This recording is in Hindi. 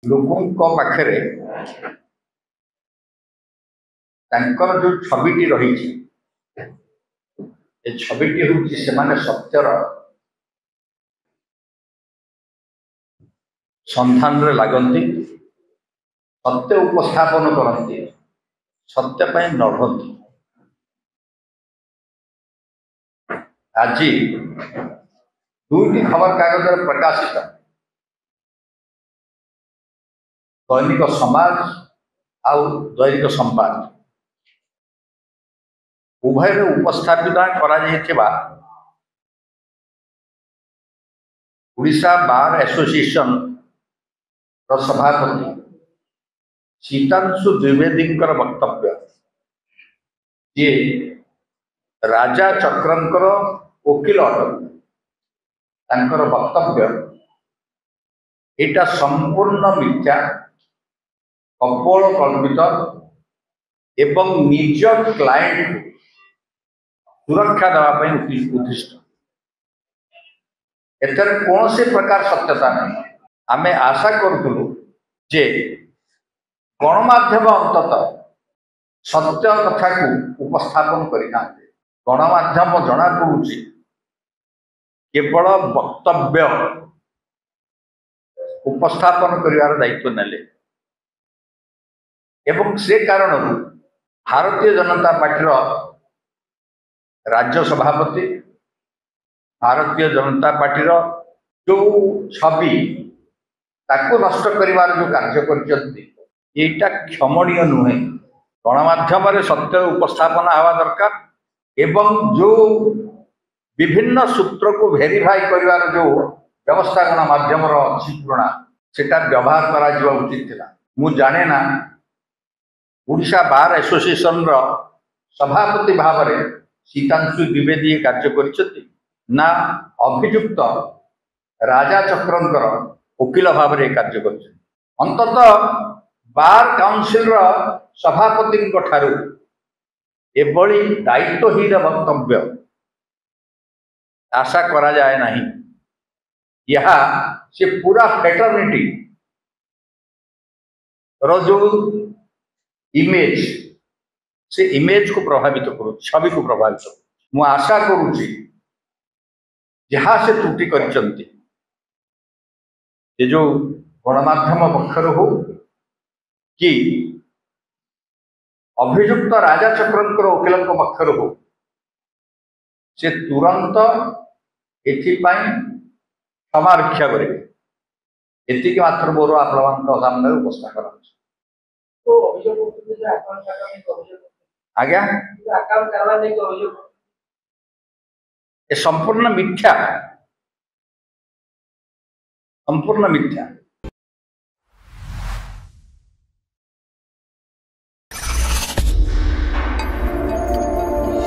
लोकों पाखरे तांकर जो छविटी रही छविटी हूँ से सत्यर संधान रे लगती सत्य उपस्थापन करती सत्य पर लड़ती। आज दुईटी खबर कागज प्रकाशित दैनिक समाज आउ दैनिक संवाद उभय उपस्थापित उड़ीसा बार एसोसिएशन सभापति सीतांशु द्विवेदी वक्तव्य जी राजा चक्रंकर वकील अटक वक्तव्य एटा संपूर्ण मिथ्या कपोल कल्पित एवं निज क्लाएंट सुरक्षा देवाई उद्दिष्ट एथर कौन से प्रकार सत्यता नहीं। आमे आशा करूँ जे गणमाध्यम अंततः सत्य कथा को उपस्थापन करना गणमाध्यम जना पड़ुछि केवल वक्तव्य उपस्थापन करिवार दायित्व नेले एवं से कारण भारतीय जनता पार्टी राज्य सभापति भारतीय जनता पार्टी जो छवि ताको नष्ट करिवार जो कार्य करटा क्षमणीय नुहे। गणमाध्यम सत्य उपस्थापना हवा दरकार एवं जो विभिन्न सूत्र को वेरीफाई करिवार जो व्यवस्था गणमाध्यम अच्छी पुराणा सेटा व्यवहार करा उचित थिला। मु जाने ना उड़ीसा बार एसोसिएशन सभापति भाव में सीतांशु द्विवेदी कार्य कर ना अभियुक्त राजा चक्रंकर वकील भाव में कार्य कर अंततः बार काउंसिल सभापति ठारू एभली दायित्वहीन वक्तव्य आशा करा जाए नहीं। यह से पूरा फ्रेटर्निटी रो जो इमेज से इमेज को प्रभावित करू छवि को प्रभावित करू। मु आशा करुच्ची जहाँ से त्रुटि करचंती ये जो गणमाध्यम पक्षर हो कि अभियुक्त राजा चक्रंकर वकील पक्षर हो से तुरंत एथिपाई क्षमा रक्षा करेंगे एतिक मात्र मोर आपण सामने उपस्थापन आज्ञा संपूर्ण मिथ्या